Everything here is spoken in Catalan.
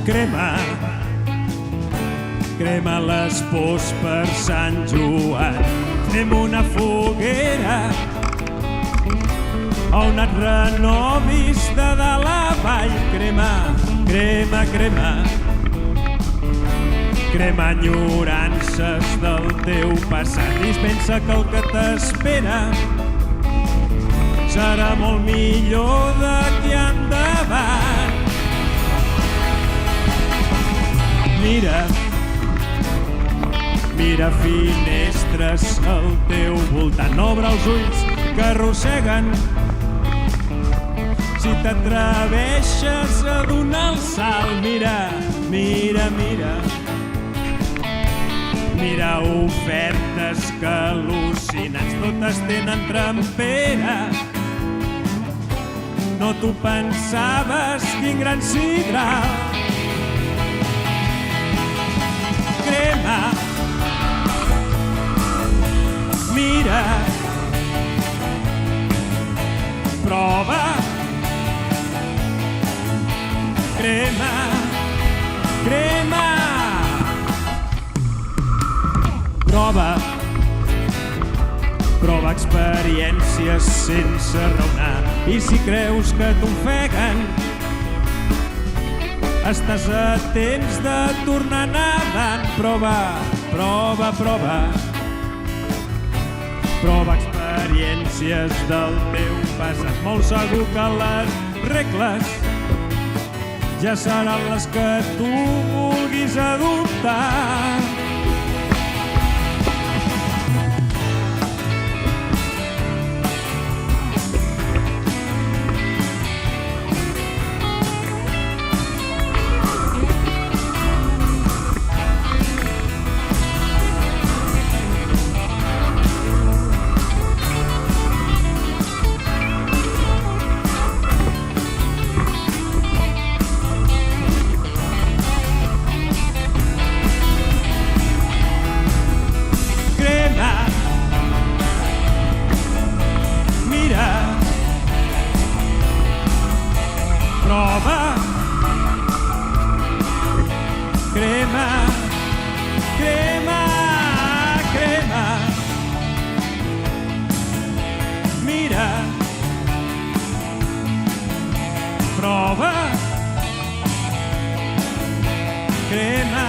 Crema, crema les pors per Sant Joan. Fem una foguera on et renovis de dalt a vall. Crema, crema, crema, crema enyorances del teu passat i pensa que el que t'espera serà molt millor d'aquí endavant. Mira, mira finestres al teu voltant, obre els ulls que arrosseguen. Si t'atreveixes a donar el salt, mira, mira, mira. Mira ofertes que al·lucinants, totes tenen trempera. No t'ho pensaves, quin gran sidral. Crema, mira, prova. Crema, crema, prova. Prova experiències sense raonar i si creus que t'ofeguen estàs a temps de tornar nedant. Prova, prova, prova. Prova experiències del teu passat. Molt segur que les regles ja seran les que tu vulguis adoptar. Prova, crema, crema, crema. Mira, prova, crema.